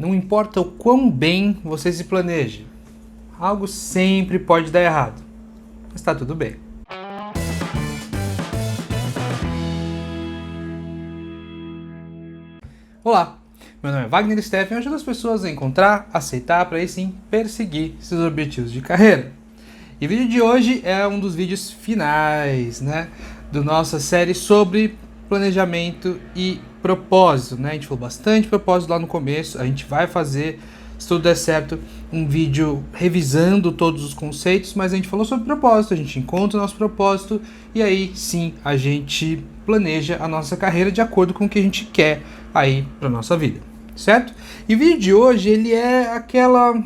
Não importa o quão bem você se planeje, algo sempre pode dar errado, mas tá tudo bem. Olá, meu nome é Wagner Steffen e eu ajudo as pessoas a encontrar, aceitar, para aí sim perseguir seus objetivos de carreira. E o vídeo de hoje é um dos vídeos finais, da nossa série sobre planejamento e propósito, A gente falou bastante propósito lá no começo, a gente vai fazer, se tudo der certo, um vídeo revisando todos os conceitos, mas a gente falou sobre propósito, a gente encontra o nosso propósito e aí sim a gente planeja a nossa carreira de acordo com o que a gente quer aí para nossa vida, certo? E o vídeo de hoje, ele é aquela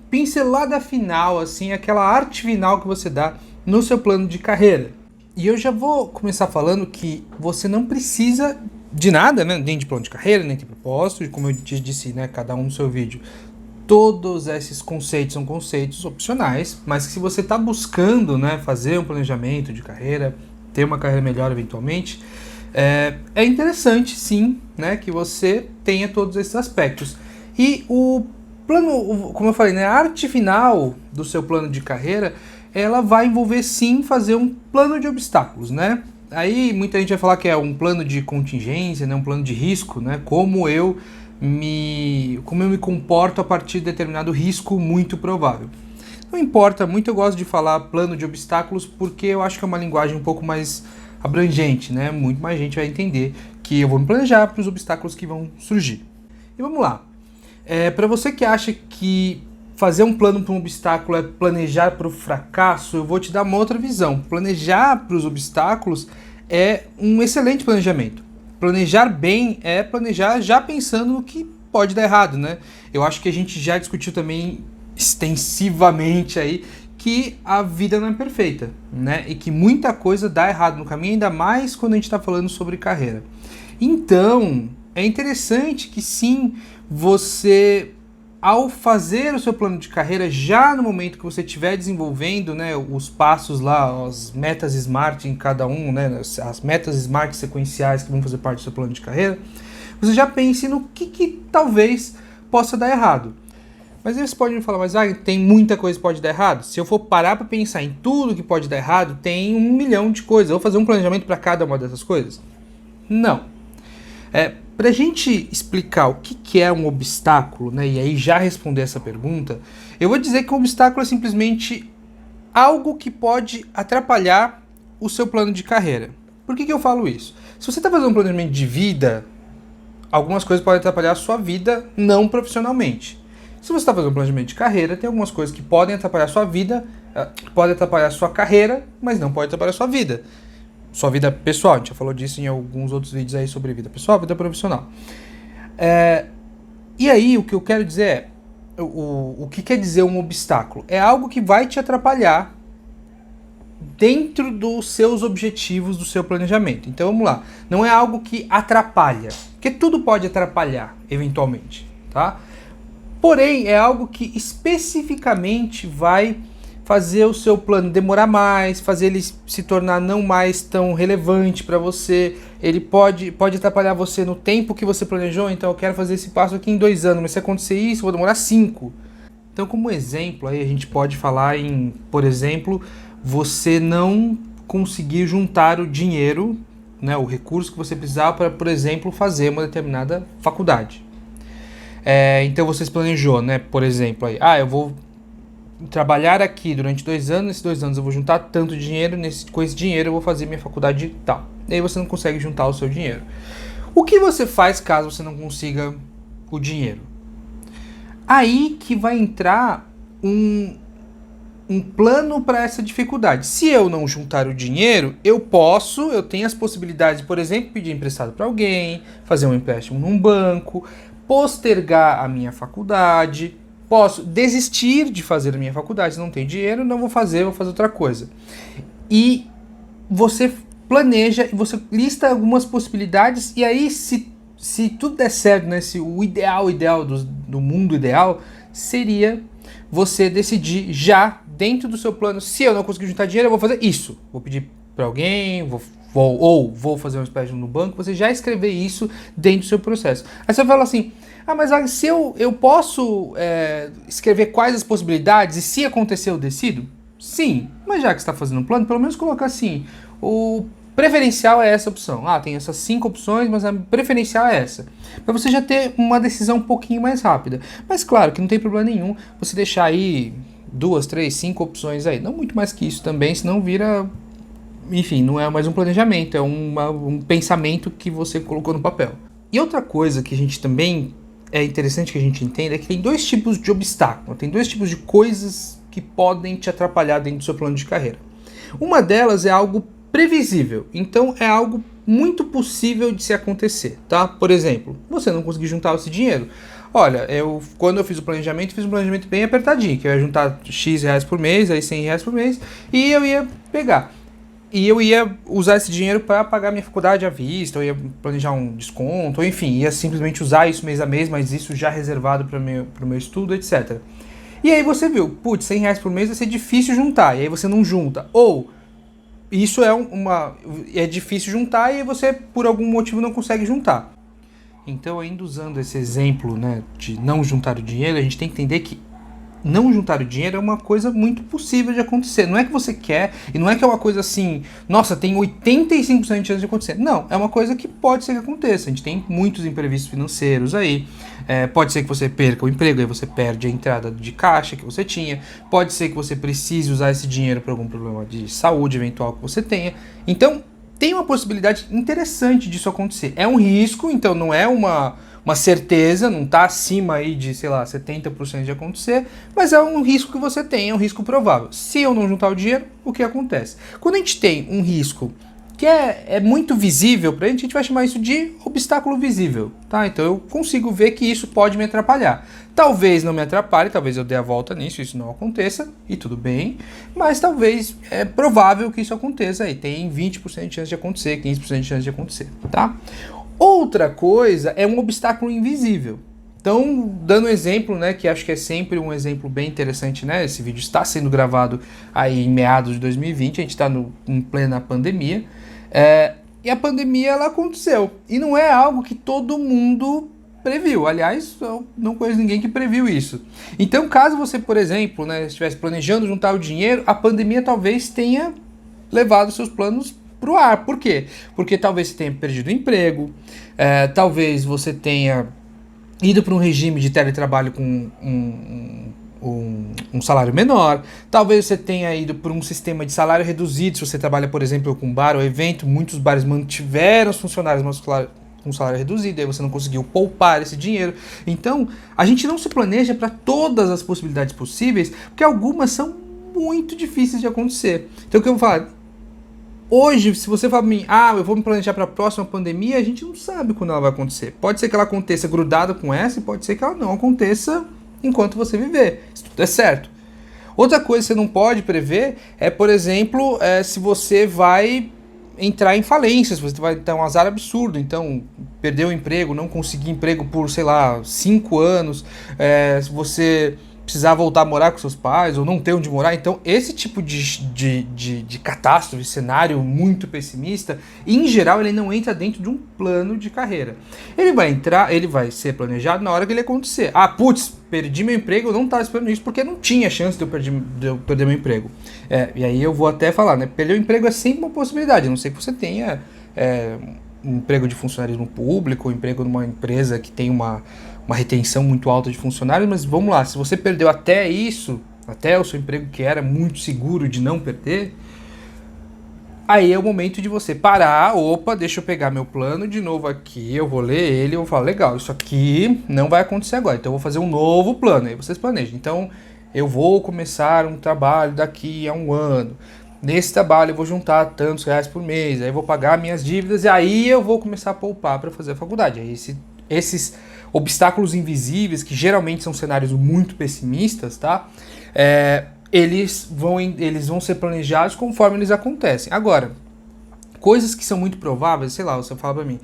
pincelada final, assim, aquela arte final que você dá no seu plano de carreira. E eu já vou começar falando que você não precisa de nada, nem de plano de carreira, nem de propósito, como eu te disse, cada um no seu vídeo. Todos esses conceitos são conceitos opcionais, mas que se você está buscando, fazer um planejamento de carreira, ter uma carreira melhor eventualmente, é interessante sim, que você tenha todos esses aspectos. E o plano, como eu falei, a arte final do seu plano de carreira, ela vai envolver sim fazer um plano de obstáculos, Aí muita gente vai falar que é um plano de contingência, um plano de risco, como eu me comporto a partir de determinado risco muito provável. Não importa muito, eu gosto de falar plano de obstáculos porque eu acho que é uma linguagem um pouco mais abrangente, Muito mais gente vai entender que eu vou me planejar para os obstáculos que vão surgir. E vamos lá. Para você que acha que fazer um plano para um obstáculo é planejar para o fracasso, eu vou te dar uma outra visão. Planejar para os obstáculos é um excelente planejamento. Planejar bem é planejar já pensando no que pode dar errado, Eu acho que a gente já discutiu também extensivamente aí que a vida não é perfeita, E que muita coisa dá errado no caminho, ainda mais quando a gente está falando sobre carreira. Então, é interessante que sim, você, ao fazer o seu plano de carreira, já no momento que você estiver desenvolvendo os passos lá, as metas SMART em cada um, as metas SMART sequenciais que vão fazer parte do seu plano de carreira, você já pense no que talvez possa dar errado. Mas aí você pode me falar, mas tem muita coisa que pode dar errado? Se eu for parar para pensar em tudo que pode dar errado, tem 1 milhão de coisas. Eu vou fazer um planejamento para cada uma dessas coisas? Não. Para a gente explicar o que é um obstáculo, e aí já responder essa pergunta, eu vou dizer que um obstáculo é simplesmente algo que pode atrapalhar o seu plano de carreira. Por que eu falo isso? Se você está fazendo um planejamento de vida, algumas coisas podem atrapalhar a sua vida não profissionalmente. Se você está fazendo um planejamento de carreira, tem algumas coisas que podem atrapalhar a sua vida, podem atrapalhar a sua carreira, mas não podem atrapalhar a sua vida. Sua vida pessoal, a gente já falou disso em alguns outros vídeos aí sobre vida pessoal, vida profissional. E aí, o que eu quero dizer é, o que quer dizer um obstáculo? É algo que vai te atrapalhar dentro dos seus objetivos, do seu planejamento. Então vamos lá, não é algo que atrapalha, porque tudo pode atrapalhar, eventualmente, tá? Porém, é algo que especificamente vai fazer o seu plano demorar mais, fazer ele se tornar não mais tão relevante para você. Ele pode atrapalhar você no tempo que você planejou. Então eu quero fazer esse passo aqui em 2 anos, mas se acontecer isso, eu vou demorar 5. Então, como exemplo, aí a gente pode falar em, por exemplo, você não conseguir juntar o dinheiro, o recurso que você precisava para, por exemplo, fazer uma determinada faculdade. Então você se planejou, por exemplo, aí, eu vou trabalhar aqui durante 2 anos, nesses 2 anos eu vou juntar tanto dinheiro, com esse dinheiro eu vou fazer minha faculdade e tal. E aí você não consegue juntar o seu dinheiro. O que você faz caso você não consiga o dinheiro? Aí que vai entrar um plano para essa dificuldade. Se eu não juntar o dinheiro, eu tenho as possibilidades de, por exemplo, pedir emprestado para alguém, fazer um empréstimo num banco, postergar a minha faculdade, posso desistir de fazer a minha faculdade, se não tem dinheiro, não vou fazer outra coisa. E você planeja, e você lista algumas possibilidades, e aí se tudo der certo, o ideal do mundo ideal, seria você decidir já, dentro do seu plano, se eu não conseguir juntar dinheiro, eu vou fazer isso. Vou pedir para alguém, vou fazer um empréstimo no banco, você já escrever isso dentro do seu processo. Aí você fala assim, Ah, mas se eu posso escrever quais as possibilidades e se acontecer eu decido? Sim, mas já que você está fazendo um plano, pelo menos colocar assim, o preferencial é essa opção. Ah, tem essas 5 opções, mas a preferencial é essa. Para você já ter uma decisão um pouquinho mais rápida. Mas claro que não tem problema nenhum você deixar aí 2, 3, 5 opções aí. Não muito mais que isso também, senão vira... Enfim, não é mais um planejamento, é um pensamento que você colocou no papel. E outra coisa que a gente também é interessante que a gente entenda é que tem 2 tipos de obstáculo, tem 2 tipos de coisas que podem te atrapalhar dentro do seu plano de carreira. Uma delas é algo previsível, então é algo muito possível de se acontecer, tá? Por exemplo, você não conseguir juntar esse dinheiro. Olha, quando eu fiz o planejamento, fiz um planejamento bem apertadinho, que eu ia juntar X reais por mês, aí 100 reais por mês, e eu ia pegar. E eu ia usar esse dinheiro para pagar minha faculdade à vista, eu ia planejar um desconto, ou enfim, ia simplesmente usar isso mês a mês, mas isso já reservado para o meu estudo, etc. E aí você viu, putz, 100 reais por mês vai ser difícil juntar, e aí você não junta. Ou isso é difícil juntar e aí você, por algum motivo, não consegue juntar. Então, ainda usando esse exemplo, né, de não juntar o dinheiro, a gente tem que entender que não juntar o dinheiro é uma coisa muito possível de acontecer. Não é que você quer, e não é que é uma coisa assim, nossa, tem 85% de chance de acontecer. Não, é uma coisa que pode ser que aconteça. A gente tem muitos imprevistos financeiros aí. Pode ser que você perca o emprego, aí você perde a entrada de caixa que você tinha. Pode ser que você precise usar esse dinheiro para algum problema de saúde eventual que você tenha. Então, tem uma possibilidade interessante disso acontecer. É um risco, então não é uma certeza, não está acima aí de, sei lá, 70% de acontecer, mas é um risco que você tem, é um risco provável. Se eu não juntar o dinheiro, o que acontece? Quando a gente tem um risco que é muito visível pra gente vai chamar isso de obstáculo visível, tá? Então eu consigo ver que isso pode me atrapalhar. Talvez não me atrapalhe, talvez eu dê a volta nisso, isso não aconteça, e tudo bem, mas talvez é provável que isso aconteça aí, tem 20% de chance de acontecer, 15% de chance de acontecer, tá? Outra coisa é um obstáculo invisível. Então, dando um exemplo, né, que acho que é sempre um exemplo bem interessante, né, esse vídeo está sendo gravado aí em meados de 2020, a gente está em plena pandemia, e a pandemia ela aconteceu, e não é algo que todo mundo previu, aliás, eu não conheço ninguém que previu isso. Então, caso você, por exemplo, né, estivesse planejando juntar o dinheiro, a pandemia talvez tenha levado seus planos pro ar. Por quê? Porque talvez você tenha perdido o emprego, talvez você tenha ido para um regime de teletrabalho com um salário menor, talvez você tenha ido para um sistema de salário reduzido, se você trabalha, por exemplo, com bar ou evento, muitos bares mantiveram os funcionários com salário reduzido, aí você não conseguiu poupar esse dinheiro. Então, a gente não se planeja para todas as possibilidades possíveis, porque algumas são muito difíceis de acontecer. Então, o que eu vou falar? Hoje, se você fala pra mim, eu vou me planejar para a próxima pandemia, a gente não sabe quando ela vai acontecer. Pode ser que ela aconteça grudada com essa e pode ser que ela não aconteça enquanto você viver. Isso tudo é certo. Outra coisa que você não pode prever é, por exemplo, se você vai entrar em falência, se você vai ter um azar absurdo, então perder o emprego, não conseguir emprego por, sei lá, 5 anos, se você precisar voltar a morar com seus pais ou não ter onde morar. Então esse tipo de catástrofe, cenário muito pessimista, em geral ele não entra dentro de um plano de carreira. Ele vai ser planejado na hora que ele acontecer. Perdi meu emprego, eu não estava esperando isso porque não tinha chance de eu perder meu emprego. E aí eu vou até falar, né? Perder o emprego é sempre uma possibilidade, a não ser que você tenha um emprego de funcionarismo público, um emprego numa empresa que tem uma retenção muito alta de funcionários, mas vamos lá, se você perdeu até isso, até o seu emprego que era muito seguro de não perder, aí é o momento de você parar, deixa eu pegar meu plano de novo aqui, eu vou ler ele, eu vou falar, legal, isso aqui não vai acontecer agora, então eu vou fazer um novo plano, aí vocês planejam. Então, eu vou começar um trabalho daqui a 1 ano, nesse trabalho eu vou juntar tantos reais por mês, aí eu vou pagar minhas dívidas, e aí eu vou começar a poupar para fazer a faculdade. Aí esses obstáculos invisíveis, que geralmente são cenários muito pessimistas, tá? Eles vão ser planejados conforme eles acontecem. Agora, coisas que são muito prováveis, sei lá, você fala pra mim,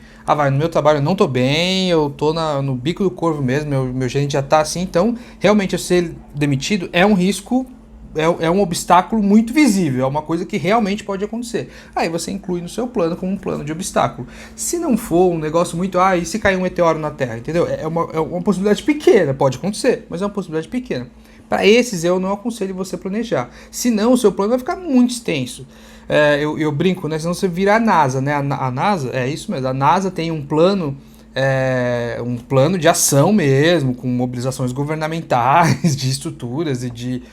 no meu trabalho eu não tô bem, eu tô no bico do corvo mesmo, meu gerente já tá assim, então realmente eu ser demitido é um risco é um obstáculo muito visível, é uma coisa que realmente pode acontecer. Aí você inclui no seu plano como um plano de obstáculo. Se não for um negócio muito, e se cair um meteoro na Terra, entendeu? É uma possibilidade pequena, pode acontecer, mas é uma possibilidade pequena. Para esses eu não aconselho você planejar, senão o seu plano vai ficar muito extenso. Eu brinco, né? Senão você vira a NASA, né? A NASA, é isso mesmo, a NASA tem um plano de ação mesmo, com mobilizações governamentais, de estruturas e de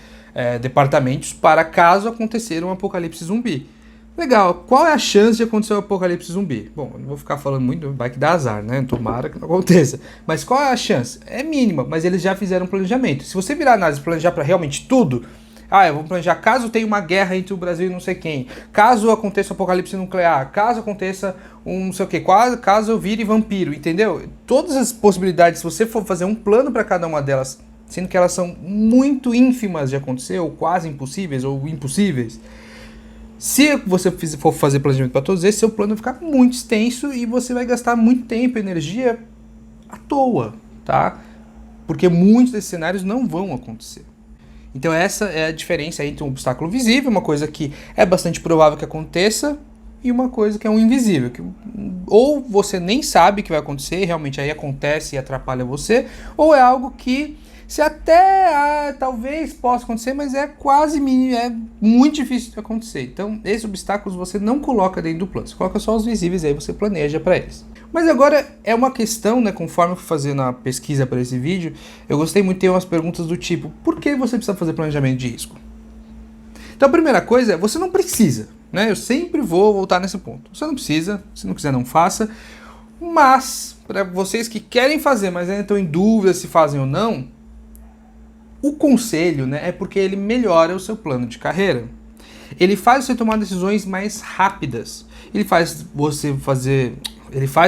departamentos para caso acontecer um apocalipse zumbi. Legal, qual é a chance de acontecer um apocalipse zumbi? Bom, eu não vou ficar falando muito, vai que dá azar, né? Tomara que não aconteça. Mas qual é a chance? É mínima, mas eles já fizeram um planejamento. Se você virar análise e planejar para realmente tudo, eu vou planejar caso tenha uma guerra entre o Brasil e não sei quem, caso aconteça um apocalipse nuclear, caso aconteça um não sei o que, caso eu vire vampiro, entendeu? Todas as possibilidades, se você for fazer um plano para cada uma delas, sendo que elas são muito ínfimas de acontecer, ou quase impossíveis, ou impossíveis, se você for fazer planejamento para todos esses, seu plano vai ficar muito extenso e você vai gastar muito tempo e energia à toa, tá? Porque muitos desses cenários não vão acontecer. Então essa é a diferença entre um obstáculo visível, uma coisa que é bastante provável que aconteça, e uma coisa que é um invisível, que ou você nem sabe que vai acontecer, realmente aí acontece e atrapalha você, ou é algo que se até talvez possa acontecer, mas é quase mínimo, é muito difícil de acontecer. Então esses obstáculos você não coloca dentro do plano, você coloca só os visíveis, aí você planeja para eles. Mas agora é uma questão, né, conforme eu fui fazendo a pesquisa para esse vídeo, eu gostei muito de ter umas perguntas do tipo, por que você precisa fazer planejamento de risco? Então a primeira coisa é, você não precisa, né? Eu sempre vou voltar nesse ponto. Você não precisa, se não quiser não faça, mas para vocês que querem fazer, mas ainda estão em dúvida se fazem ou não, o conselho, né, é porque ele melhora o seu plano de carreira. Ele faz você tomar decisões mais rápidas. Ele faz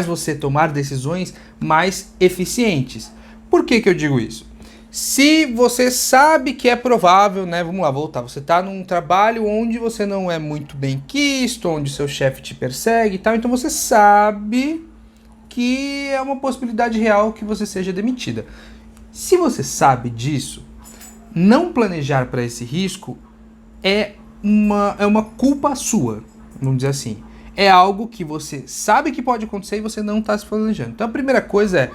você tomar decisões mais eficientes. Por que eu digo isso? Se você sabe que é provável, né? Vamos lá, voltar. Você está num trabalho onde você não é muito bem quisto, onde seu chefe te persegue e tal, então você sabe que é uma possibilidade real que você seja demitida. Se você sabe disso, não planejar para esse risco é uma culpa sua, vamos dizer assim. É algo que você sabe que pode acontecer e você não está se planejando. Então a primeira coisa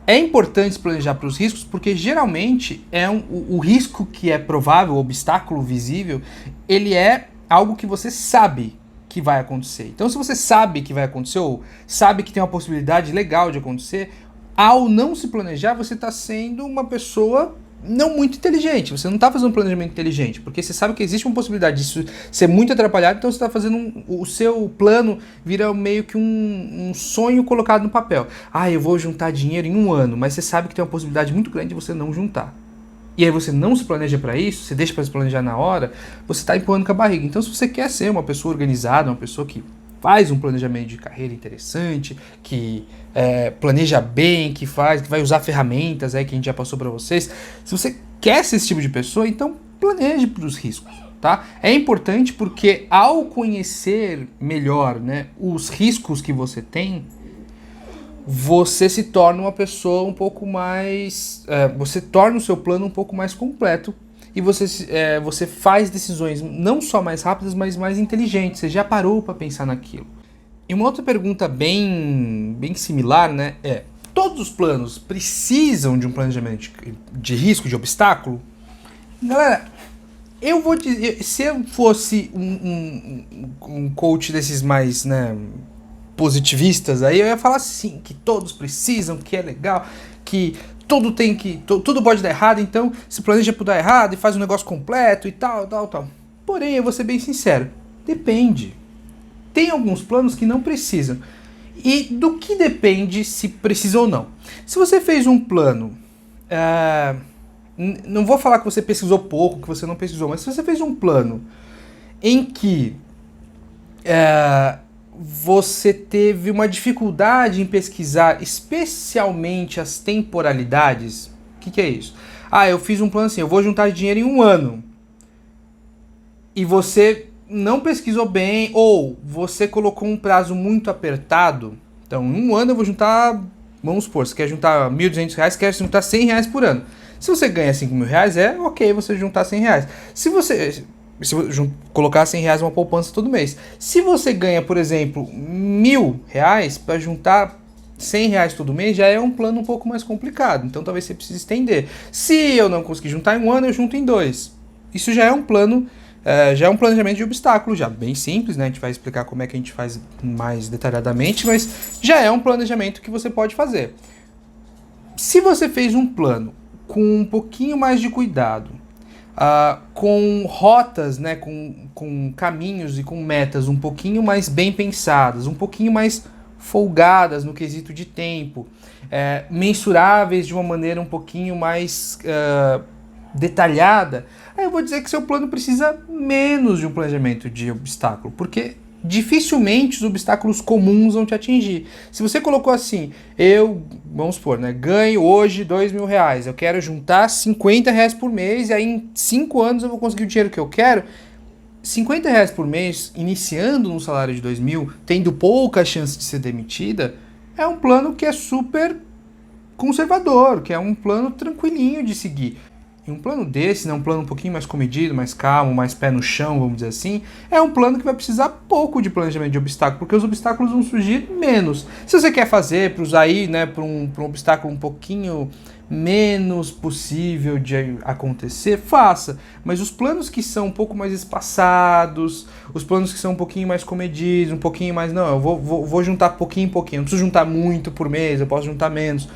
é importante se planejar para os riscos, porque geralmente o risco que é provável, o obstáculo visível, ele é algo que você sabe que vai acontecer. Então se você sabe que vai acontecer, ou sabe que tem uma possibilidade legal de acontecer, ao não se planejar, você está sendo uma pessoa não muito inteligente, você não está fazendo um planejamento inteligente, porque você sabe que existe uma possibilidade disso ser muito atrapalhado, então você está fazendo o seu plano vira meio que um sonho colocado no papel. Eu vou juntar dinheiro em 1 ano, mas você sabe que tem uma possibilidade muito grande de você não juntar. E aí você não se planeja para isso, você deixa para se planejar na hora, você está empurrando com a barriga. Então se você quer ser uma pessoa organizada, uma pessoa que faz um planejamento de carreira interessante, que planeja bem, que vai usar ferramentas aí que a gente já passou para vocês. Se você quer ser esse tipo de pessoa, então planeje para os riscos, tá? É importante porque ao conhecer melhor, né, os riscos que você tem, você se torna uma pessoa um pouco mais... você torna o seu plano um pouco mais completo e você faz decisões não só mais rápidas, mas mais inteligentes. Você já parou para pensar naquilo. E uma outra pergunta bem similar, né, todos os planos precisam de um planejamento de risco, de obstáculo? Galera, eu vou dizer, se eu fosse um coach desses mais, né, positivistas, aí eu ia falar sim, que todos precisam, que é legal, que tudo pode dar errado, então se planeja para dar errado e faz um negócio completo e tal. Porém, eu vou ser bem sincero, depende. Tem alguns planos que não precisam. E do que depende se precisa ou não? Se você fez um plano, não vou falar que você pesquisou pouco, que você não pesquisou, mas se você fez um plano em que você teve uma dificuldade em pesquisar especialmente as temporalidades, o que é isso? Eu fiz um plano assim, eu vou juntar dinheiro em 1 ano. E você não pesquisou bem, ou você colocou um prazo muito apertado. Então, em 1 ano eu vou juntar, vamos supor, você quer juntar R$ 1.200, quer juntar R$ 100 por ano. Se você ganha 5 mil reais, é ok você juntar 100 reais. Se você colocar 100 reais uma poupança todo mês. Se você ganha, por exemplo, 1.000 reais, para juntar 100 reais todo mês já é um plano um pouco mais complicado, então talvez você precise estender. Se eu não conseguir juntar em um ano, eu junto em 2. Isso já é um plano, já é um planejamento de obstáculo, já bem simples, né? A gente vai explicar como é que a gente faz mais detalhadamente, mas já é um planejamento que você pode fazer. Se você fez um plano com um pouquinho mais de cuidado, com rotas, né, com caminhos e com metas um pouquinho mais bem pensadas, um pouquinho mais folgadas no quesito de tempo, mensuráveis de uma maneira um pouquinho mais detalhada, aí eu vou dizer que seu plano precisa menos de um planejamento de obstáculo, porque dificilmente os obstáculos comuns vão te atingir. Se você colocou assim, vamos supor, né, ganho hoje 2 mil reais, eu quero juntar 50 reais por mês e aí em 5 anos eu vou conseguir o dinheiro que eu quero. 50 reais por mês, iniciando um salário de 2 mil, tendo pouca chance de ser demitida, é um plano que é super conservador, que é um plano tranquilinho de seguir. E um plano desse, né, um plano um pouquinho mais comedido, mais calmo, mais pé no chão, vamos dizer assim, é um plano que vai precisar pouco de planejamento de obstáculo, porque os obstáculos vão surgir menos. Se você quer fazer para usar aí, né, para um obstáculo um pouquinho menos possível de acontecer, faça. Mas os planos que são um pouco mais espaçados, os planos que são um pouquinho mais comedidos, um pouquinho mais, não, eu vou juntar pouquinho em pouquinho, não preciso juntar muito por mês, eu posso juntar menos.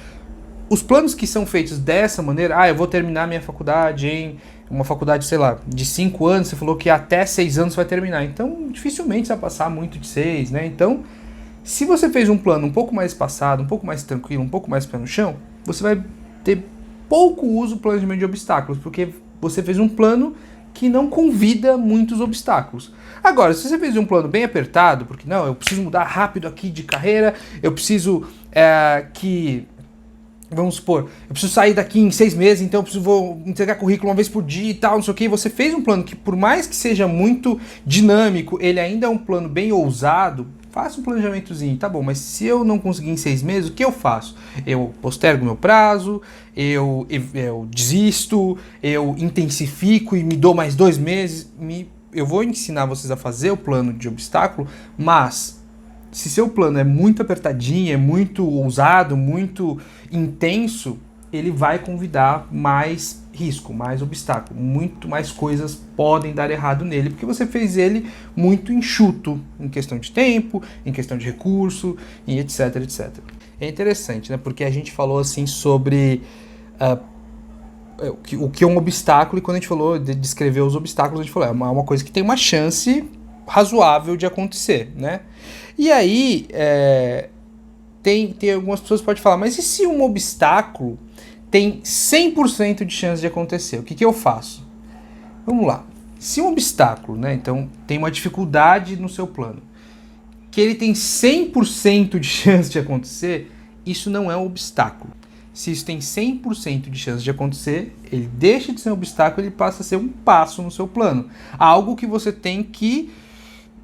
Os planos que são feitos dessa maneira, eu vou terminar minha faculdade em uma faculdade, sei lá, de 5 anos, você falou que até 6 anos vai terminar, então dificilmente você vai passar muito de 6, né? Então, se você fez um plano um pouco mais espaçado, um pouco mais tranquilo, um pouco mais pé no chão, você vai ter pouco uso do planejamento de obstáculos, porque você fez um plano que não convida muitos obstáculos. Agora, se você fez um plano bem apertado, porque não, eu preciso mudar rápido aqui de carreira, eu preciso vamos supor, eu preciso sair daqui em 6 meses, então vou entregar currículo uma vez por dia e tal, não sei o que. Você fez um plano que, por mais que seja muito dinâmico, ele ainda é um plano bem ousado. Faça um planejamentozinho, tá bom, mas se eu não conseguir em 6 meses, o que eu faço? Eu postergo meu prazo, eu desisto, eu intensifico e me dou mais 2 meses. Eu vou ensinar vocês a fazer o plano de obstáculo, mas se seu plano é muito apertadinho, é muito ousado, muito intenso, ele vai convidar mais risco, mais obstáculo, muito mais coisas podem dar errado nele, porque você fez ele muito enxuto, em questão de tempo, em questão de recurso, e etc, etc. É interessante, né, porque a gente falou assim sobre o que é um obstáculo, e quando a gente falou de descrever os obstáculos, a gente falou, é uma coisa que tem uma chance razoável de acontecer, né? E aí, tem algumas pessoas que podem falar, mas e se um obstáculo tem 100% de chance de acontecer? O que eu faço? Vamos lá. Se um obstáculo, né, então tem uma dificuldade no seu plano, que ele tem 100% de chance de acontecer, isso não é um obstáculo. Se isso tem 100% de chance de acontecer, ele deixa de ser um obstáculo e ele passa a ser um passo no seu plano. Algo que você tem que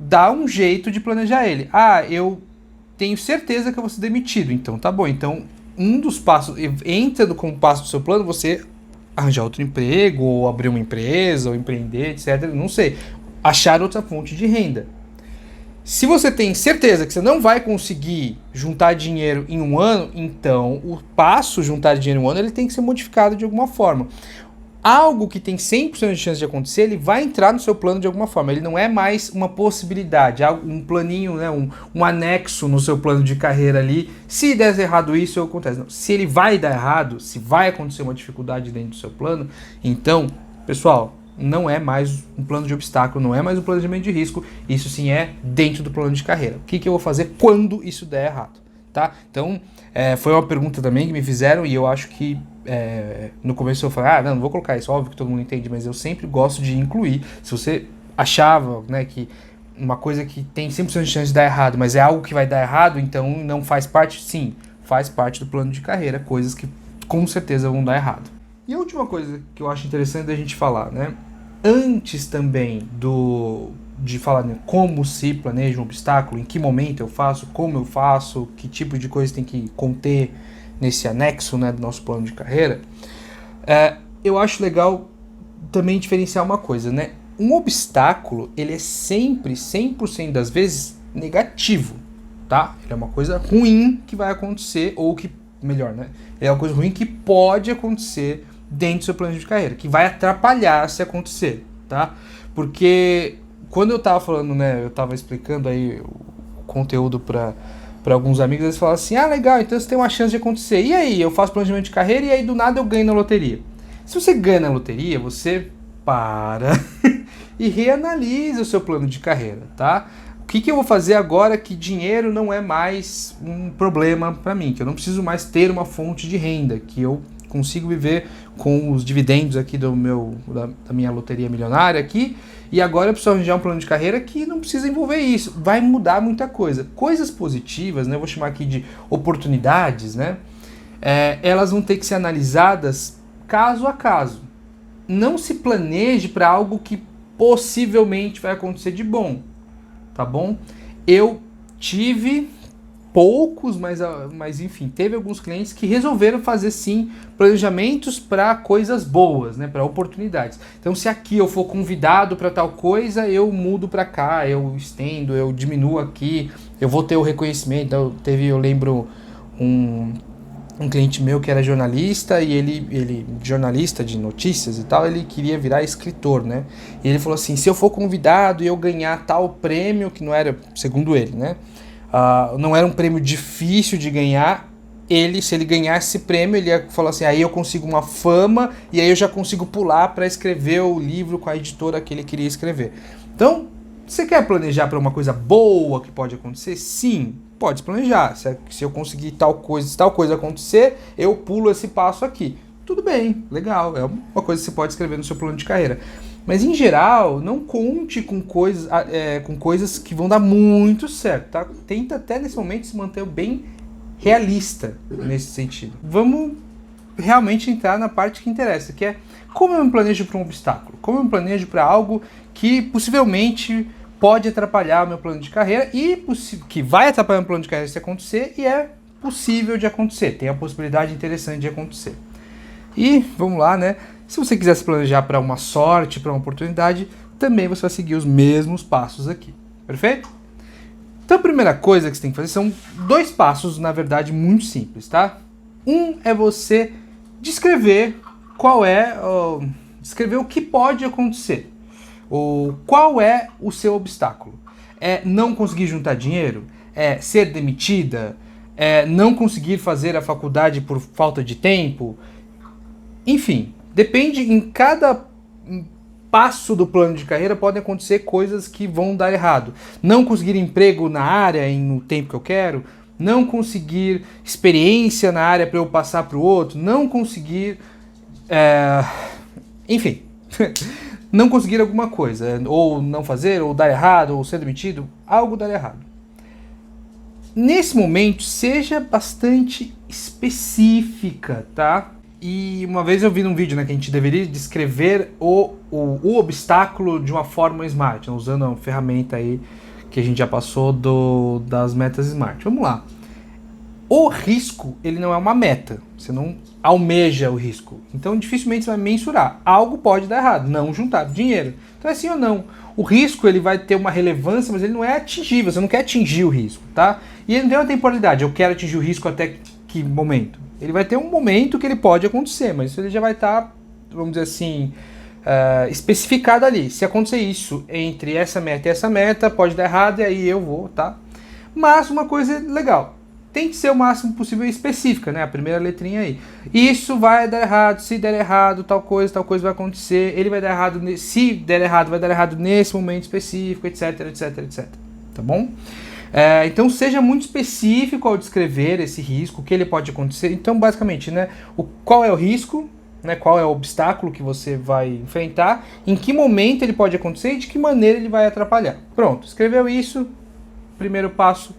dar um jeito de planejar ele. Eu tenho certeza que eu vou ser demitido. Então tá bom. Então um dos passos, entra como passo do seu plano, você arranjar outro emprego, ou abrir uma empresa, ou empreender, etc. Não sei. Achar outra fonte de renda. Se você tem certeza que você não vai conseguir juntar dinheiro em um ano, então o passo juntar dinheiro em um ano ele tem que ser modificado de alguma forma. Algo que tem 100% de chance de acontecer, ele vai entrar no seu plano de alguma forma. Ele não é mais uma possibilidade, um planinho, né, um anexo no seu plano de carreira ali. Se der errado isso, acontece. Não. Se ele vai dar errado, se vai acontecer uma dificuldade dentro do seu plano, então, pessoal, não é mais um plano de obstáculo, não é mais um planejamento de risco. Isso sim é dentro do plano de carreira. O que eu vou fazer quando isso der errado? Tá? Então, foi uma pergunta também que me fizeram e eu acho que no começo eu falei, não vou colocar isso, óbvio que todo mundo entende, mas eu sempre gosto de incluir. Se você achava, né, que uma coisa que tem 100% de chance de dar errado, mas é algo que vai dar errado, então não faz parte, sim, faz parte do plano de carreira, coisas que com certeza vão dar errado. E a última coisa que eu acho interessante da gente falar, né, antes também de falar, né, como se planeja um obstáculo, em que momento eu faço, como eu faço, que tipo de coisa tem que conter nesse anexo, né, do nosso plano de carreira, Eu acho legal também diferenciar uma coisa, né? Um obstáculo, ele é sempre, 100% das vezes, negativo, tá? Ele é uma coisa ruim que vai acontecer, ou que, melhor, né? Ele é uma coisa ruim que pode acontecer dentro do seu plano de carreira, que vai atrapalhar se acontecer, tá? Porque quando eu tava falando, né, eu tava explicando aí o conteúdo para alguns amigos, eles falaram assim, legal, então você tem uma chance de acontecer. E aí, eu faço planejamento de carreira e aí do nada eu ganho na loteria. Se você ganha na loteria, você para e reanalisa o seu plano de carreira, tá? O que eu vou fazer agora que dinheiro não é mais um problema para mim, que eu não preciso mais ter uma fonte de renda, que eu consigo viver com os dividendos aqui da minha loteria milionária aqui, e agora eu preciso arranjar um plano de carreira que não precisa envolver isso. Vai mudar muita coisa. Coisas positivas, né? Eu vou chamar aqui de oportunidades, né? Elas vão ter que ser analisadas caso a caso. Não se planeje para algo que possivelmente vai acontecer de bom, tá bom? Eu tive poucos, mas enfim, teve alguns clientes que resolveram fazer sim planejamentos para coisas boas, né, para oportunidades. Então, se aqui eu for convidado para tal coisa, eu mudo para cá, eu estendo, eu diminuo aqui, eu vou ter o reconhecimento. Eu lembro um cliente meu que era jornalista e ele jornalista de notícias e tal, ele queria virar escritor, né? E ele falou assim, se eu for convidado e eu ganhar tal prêmio, que não era, segundo ele, né? Não era um prêmio difícil de ganhar, se ele ganhasse esse prêmio, ele ia falar assim, aí eu consigo uma fama e aí eu já consigo pular para escrever o livro com a editora que ele queria escrever. Então, você quer planejar para uma coisa boa que pode acontecer? Sim, pode planejar. Se eu conseguir tal coisa acontecer, eu pulo esse passo aqui. Tudo bem, legal, é uma coisa que você pode escrever no seu plano de carreira. Mas, em geral, não conte com coisas que vão dar muito certo, tá? Tenta até, nesse momento, se manter bem realista nesse sentido. Vamos realmente entrar na parte que interessa, que é como eu me planejo para um obstáculo, como eu me planejo para algo que possivelmente pode atrapalhar o meu plano de carreira e que vai atrapalhar o meu plano de carreira se acontecer e é possível de acontecer, tem a possibilidade interessante de acontecer. E vamos lá, né? Se você quiser se planejar para uma sorte, para uma oportunidade, também você vai seguir os mesmos passos aqui, perfeito? Então a primeira coisa que você tem que fazer são 2 passos, na verdade, muito simples, tá? Um é você descrever descrever o que pode acontecer. Qual é o seu obstáculo? É não conseguir juntar dinheiro? É ser demitida? É não conseguir fazer a faculdade por falta de tempo? Enfim, depende, em cada passo do plano de carreira podem acontecer coisas que vão dar errado. Não conseguir emprego na área no tempo que eu quero, não conseguir experiência na área para eu passar para o outro, não conseguir... enfim... não conseguir alguma coisa, ou não fazer, ou dar errado, ou ser demitido, algo dar errado. Nesse momento, seja bastante específica, tá? E uma vez eu vi num vídeo, né, que a gente deveria descrever o obstáculo de uma forma SMART, usando a ferramenta aí que a gente já passou das metas SMART. Vamos lá. O risco, ele não é uma meta. Você não almeja o risco. Então, dificilmente você vai mensurar. Algo pode dar errado. Não juntar dinheiro. Então, é sim ou não. O risco, ele vai ter uma relevância, mas ele não é atingível. Você não quer atingir o risco, tá? E ele não tem uma temporalidade. Eu quero atingir o risco até que momento? Ele vai ter um momento que ele pode acontecer, mas isso ele já vai estar, vamos dizer assim, especificado ali. Se acontecer isso entre essa meta e essa meta, pode dar errado e aí eu vou, tá? Mas uma coisa legal. Tem que ser o máximo possível específica, né? A primeira letrinha aí. Isso vai dar errado, se der errado, tal coisa vai acontecer. Ele vai dar errado, se der errado, vai dar errado nesse momento específico, etc, etc, etc. Tá bom? Então seja muito específico ao descrever esse risco, o que ele pode acontecer. Então, basicamente, né? Qual é o risco, né? Qual é o obstáculo que você vai enfrentar, em que momento ele pode acontecer e de que maneira ele vai atrapalhar. Pronto, escreveu isso, primeiro passo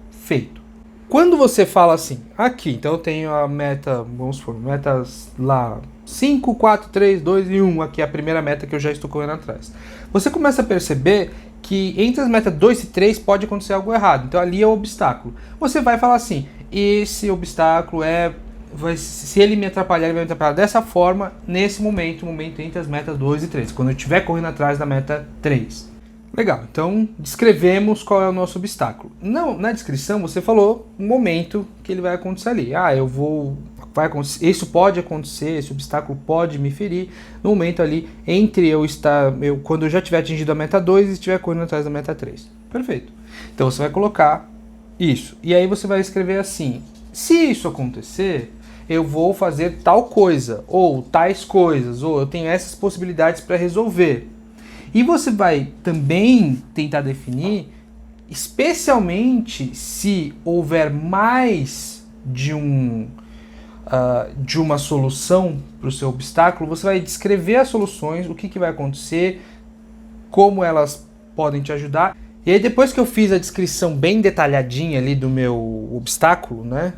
feito. Quando você fala assim, aqui, então eu tenho a meta, vamos supor, metas lá, 5, 4, 3, 2 e 1, aqui é a primeira meta que eu já estou correndo atrás. Você começa a perceber que entre as metas 2 e 3 pode acontecer algo errado, então ali é o obstáculo. Você vai falar assim, esse obstáculo é se ele me atrapalhar, ele vai me atrapalhar dessa forma, nesse momento entre as metas 2 e 3, quando eu estiver correndo atrás da meta 3. Legal, então descrevemos qual é o nosso obstáculo. Não, na descrição você falou um momento que ele vai acontecer ali. Isso pode acontecer, esse obstáculo pode me ferir no momento ali entre quando eu já tiver atingido a meta 2 e estiver correndo atrás da meta 3. Perfeito. Então você vai colocar isso. E aí você vai escrever assim: se isso acontecer, eu vou fazer tal coisa, ou tais coisas, ou eu tenho essas possibilidades para resolver. E você vai também tentar definir, especialmente se houver mais de uma solução para o seu obstáculo, você vai descrever as soluções, o que vai acontecer, como elas podem te ajudar. E aí depois que eu fiz a descrição bem detalhadinha ali do meu obstáculo, né,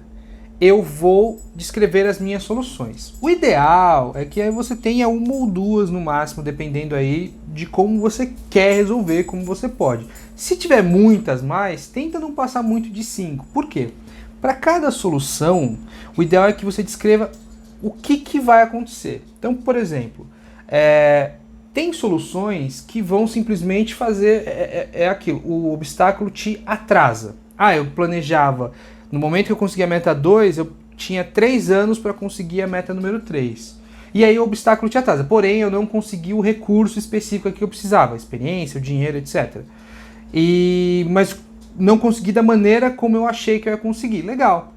eu vou descrever as minhas soluções. O ideal é que aí você tenha uma ou duas no máximo, dependendo aí de como você quer resolver, como você pode. Se tiver muitas mais, tenta não passar muito de 5. Por quê? Para cada solução, o ideal é que você descreva o que vai acontecer. Então, por exemplo, tem soluções que vão simplesmente fazer aquilo, o obstáculo te atrasa. Eu planejava, no momento que eu consegui a meta 2, eu tinha 3 anos para conseguir a meta número 3. E aí o obstáculo te atrasa, porém eu não consegui o recurso específico que eu precisava, a experiência, o dinheiro, etc. Mas não consegui da maneira como eu achei que eu ia conseguir. Legal.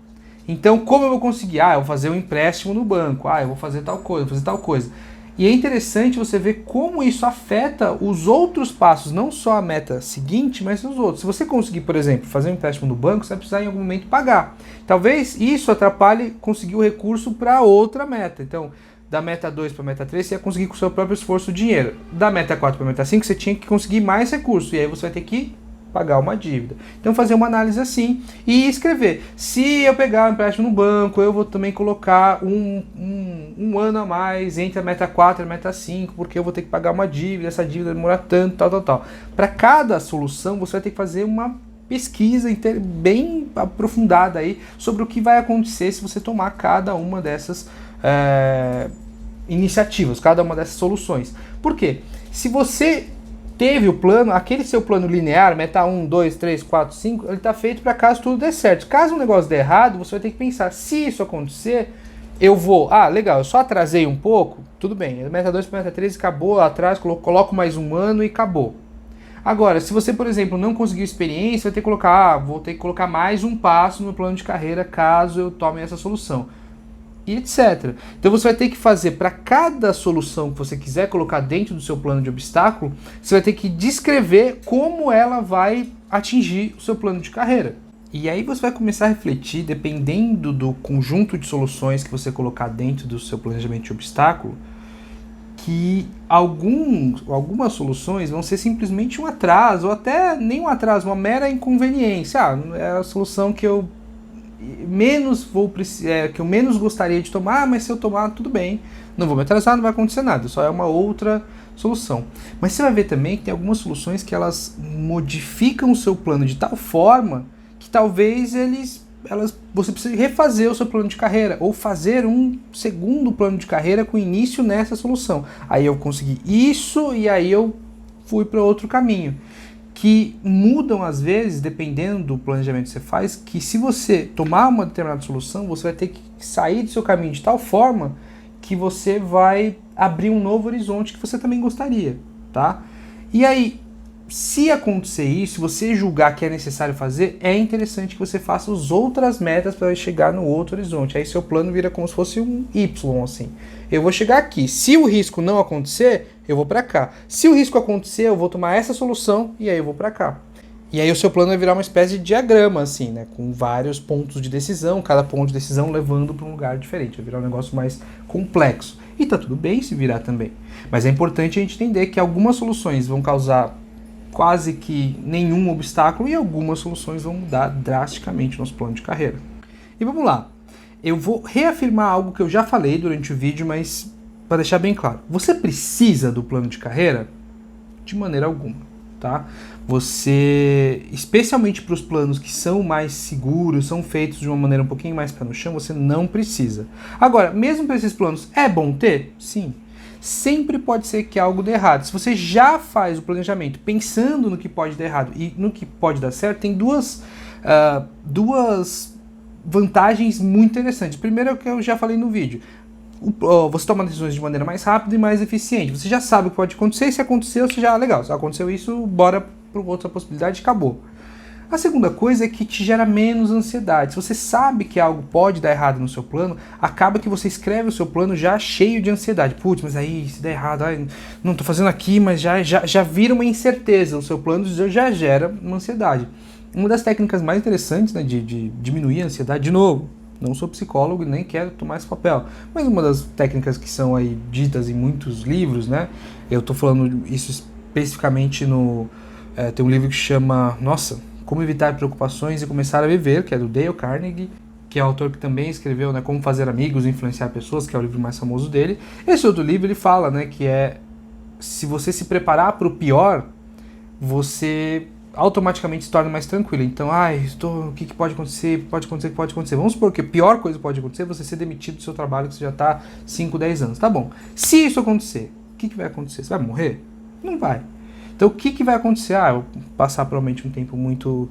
Então, como eu vou conseguir? Eu vou fazer um empréstimo no banco. Eu vou fazer tal coisa, vou fazer tal coisa. E é interessante você ver como isso afeta os outros passos, não só a meta seguinte, mas os outros. Se você conseguir, por exemplo, fazer um empréstimo no banco, você vai precisar em algum momento pagar. Talvez isso atrapalhe conseguir o recurso para outra meta. Então, da meta 2 para a meta 3, você ia conseguir com o seu próprio esforço o dinheiro. Da meta 4 para a meta 5, você tinha que conseguir mais recursos. E aí você vai ter que pagar uma dívida. Então fazer uma análise assim e escrever. Se eu pegar um empréstimo no banco, eu vou também colocar um ano a mais entre a meta 4 e a meta 5, porque eu vou ter que pagar uma dívida, essa dívida vai demorar tanto, tal. Para cada solução, você vai ter que fazer uma pesquisa bem aprofundada aí sobre o que vai acontecer se você tomar cada uma dessas iniciativas, cada uma dessas soluções. Por quê? Se você teve o plano, aquele seu plano linear, meta 1, 2, 3, 4, 5, ele está feito para caso tudo dê certo. Caso o negócio dê errado, você vai ter que pensar, se isso acontecer, eu vou, legal, eu só atrasei um pouco, tudo bem, meta 2 para meta 3 acabou, atrás, coloco mais um ano e acabou. Agora, se você, por exemplo, não conseguiu experiência, vai ter que colocar, vou ter que colocar mais um passo no meu plano de carreira caso eu tome essa solução. E etc. Então você vai ter que fazer para cada solução que você quiser colocar dentro do seu plano de obstáculo, você vai ter que descrever como ela vai atingir o seu plano de carreira. E aí você vai começar a refletir, dependendo do conjunto de soluções que você colocar dentro do seu planejamento de obstáculo, que algumas soluções vão ser simplesmente um atraso, ou até nem um atraso, uma mera inconveniência. É a solução que eu menos gostaria de tomar, mas se eu tomar, tudo bem, não vou me atrasar, não vai acontecer nada, só é uma outra solução. Mas você vai ver também que tem algumas soluções que elas modificam o seu plano de tal forma que talvez você precise refazer o seu plano de carreira, ou fazer um segundo plano de carreira com início nessa solução. Aí eu consegui isso e aí eu fui para outro caminho. Que mudam às vezes, dependendo do planejamento que você faz, que se você tomar uma determinada solução, você vai ter que sair do seu caminho de tal forma que você vai abrir um novo horizonte que você também gostaria, tá? E aí, se acontecer isso, se você julgar que é necessário fazer, é interessante que você faça as outras metas para chegar no outro horizonte. Aí seu plano vira como se fosse um Y, assim. Eu vou chegar aqui. Se o risco não acontecer, eu vou para cá. Se o risco acontecer, eu vou tomar essa solução e aí eu vou para cá. E aí o seu plano vai virar uma espécie de diagrama, assim, né? Com vários pontos de decisão, cada ponto de decisão levando para um lugar diferente. Vai virar um negócio mais complexo. E tá tudo bem se virar também. Mas é importante a gente entender que algumas soluções vão causar quase que nenhum obstáculo e algumas soluções vão mudar drasticamente o nosso plano de carreira. E vamos lá. Eu vou reafirmar algo que eu já falei durante o vídeo, mas para deixar bem claro. Você precisa do plano de carreira? De maneira alguma. tá? Você, especialmente para os planos que são mais seguros, são feitos de uma maneira um pouquinho mais pé no chão, você não precisa. Agora, mesmo para esses planos, é bom ter? Sim. Sempre pode ser que algo dê errado. Se você já faz o planejamento pensando no que pode dar errado e no que pode dar certo, tem duas vantagens muito interessantes. Primeiro é o que eu já falei no vídeo. Você toma decisões de maneira mais rápida e mais eficiente. Você já sabe o que pode acontecer, e se aconteceu, você já, legal, se aconteceu isso, bora para outra possibilidade e acabou. A segunda coisa é que te gera menos ansiedade. Se você sabe que algo pode dar errado no seu plano, acaba que você escreve o seu plano já cheio de ansiedade. Putz, mas aí se der errado, não tô fazendo aqui, mas já vira uma incerteza. O seu plano já gera uma ansiedade. Uma das técnicas mais interessantes, né, de diminuir a ansiedade, de novo, não sou psicólogo e nem quero tomar esse papel, mas uma das técnicas que são aí ditas em muitos livros, né, eu tô falando isso especificamente tem um livro que chama, Como Evitar Preocupações e Começar a Viver, que é do Dale Carnegie, que é o autor que também escreveu, né, Como Fazer Amigos e Influenciar Pessoas, que é o livro mais famoso dele. Esse outro livro ele fala, né, que se você se preparar para o pior, você automaticamente se torna mais tranquilo. Então, o que pode acontecer? Pode acontecer. Vamos supor que a pior coisa que pode acontecer é você ser demitido do seu trabalho que você já está 5, 10 anos. Tá bom. Se isso acontecer, o que vai acontecer? Você vai morrer? Não vai. Então, o que vai acontecer? Eu vou passar provavelmente um tempo muito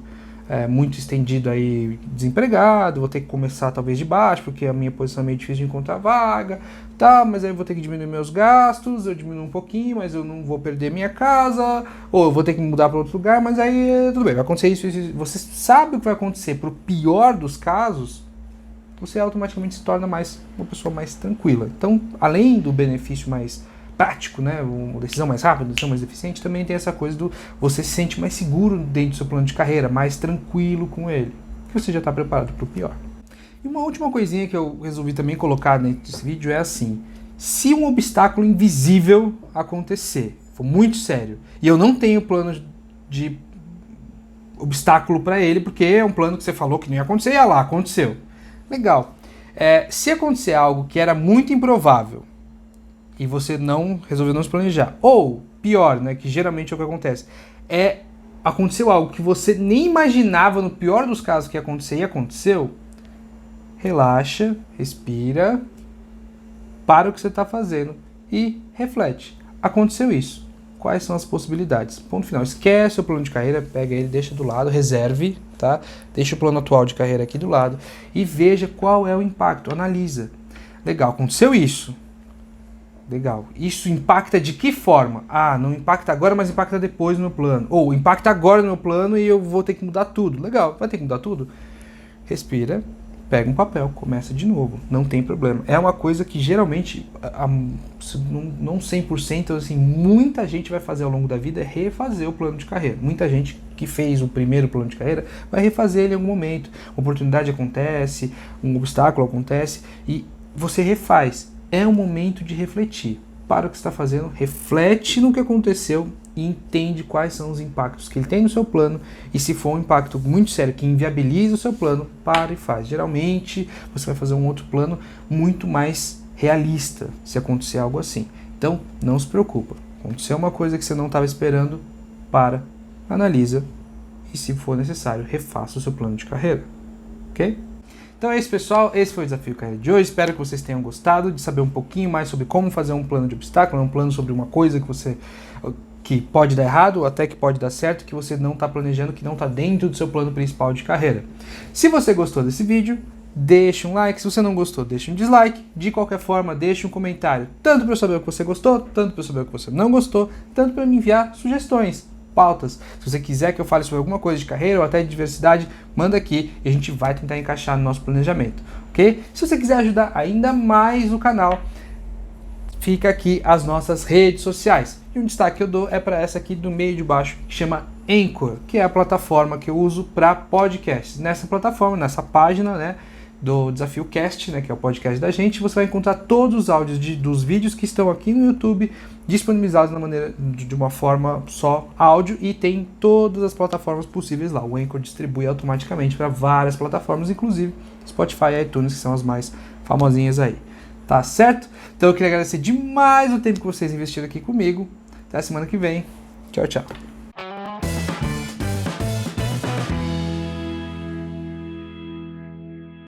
estendido aí desempregado, vou ter que começar talvez de baixo, porque a minha posição é meio difícil de encontrar vaga, tá, mas aí eu vou ter que diminuir meus gastos, eu diminuo um pouquinho, mas eu não vou perder minha casa, ou eu vou ter que mudar para outro lugar, mas aí tudo bem, vai acontecer isso. Você sabe o que vai acontecer para o pior dos casos, você automaticamente se torna uma pessoa mais tranquila. Então, além do benefício mais prático, né, uma decisão mais rápida, uma decisão mais eficiente, também tem essa coisa do você se sente mais seguro dentro do seu plano de carreira, mais tranquilo com ele, que você já está preparado para o pior. E uma última coisinha que eu resolvi também colocar nesse vídeo é assim: se um obstáculo invisível acontecer, for muito sério, e eu não tenho plano de obstáculo para ele, porque é um plano que você falou que não ia acontecer, e lá, aconteceu. Legal. Se acontecer algo que era muito improvável, e você resolveu não se planejar, ou pior, né, que geralmente é o que acontece, aconteceu algo que você nem imaginava no pior dos casos que ia acontecer e aconteceu, relaxa, respira, para o que você está fazendo e reflete. Aconteceu isso. Quais são as possibilidades? Ponto final. Esquece o plano de carreira, pega ele, deixa do lado, reserve, tá? Deixa o plano atual de carreira aqui do lado e veja qual é o impacto. Analisa. Legal, aconteceu isso. Legal. Isso impacta de que forma? Não impacta agora, mas impacta depois no meu plano. Ou impacta agora no meu plano e eu vou ter que mudar tudo. Legal, vai ter que mudar tudo? Respira, pega um papel, começa de novo. Não tem problema. É uma coisa que geralmente, não 100%, assim, muita gente vai fazer ao longo da vida é refazer o plano de carreira. Muita gente que fez o primeiro plano de carreira vai refazer ele em algum momento. Uma oportunidade acontece, um obstáculo acontece e você refaz. É um momento de refletir. Para o que você está fazendo, reflete no que aconteceu e entende quais são os impactos que ele tem no seu plano. E se for um impacto muito sério que inviabiliza o seu plano, para e faz. Geralmente, você vai fazer um outro plano muito mais realista se acontecer algo assim. Então, não se preocupa. Aconteceu uma coisa que você não estava esperando, analisa e, se for necessário, refaça o seu plano de carreira. Ok? Então é isso, pessoal, esse foi o Desafio Carreira de hoje, espero que vocês tenham gostado de saber um pouquinho mais sobre como fazer um plano de obstáculo, um plano sobre uma coisa que pode dar errado ou até que pode dar certo, que você não está planejando, que não está dentro do seu plano principal de carreira. Se você gostou desse vídeo, deixa um like, se você não gostou, deixa um dislike, de qualquer forma, deixa um comentário, tanto para eu saber o que você gostou, tanto para eu saber o que você não gostou, tanto para me enviar sugestões, pautas. Se você quiser que eu fale sobre alguma coisa de carreira ou até de diversidade, manda aqui e a gente vai tentar encaixar no nosso planejamento, ok? Se você quiser ajudar ainda mais o canal, fica aqui as nossas redes sociais. E um destaque que eu dou é para essa aqui do meio de baixo, que chama Anchor, que é a plataforma que eu uso para podcasts. Nessa plataforma, nessa página, né, do Desafio Cast, né, que é o podcast da gente, você vai encontrar todos os áudios dos vídeos que estão aqui no YouTube disponibilizados de uma forma só áudio, e tem todas as plataformas possíveis lá. O Anchor distribui automaticamente para várias plataformas, inclusive Spotify e iTunes, que são as mais famosinhas aí. Tá certo? Então eu queria agradecer demais o tempo que vocês investiram aqui comigo. Até a semana que vem. Tchau, tchau.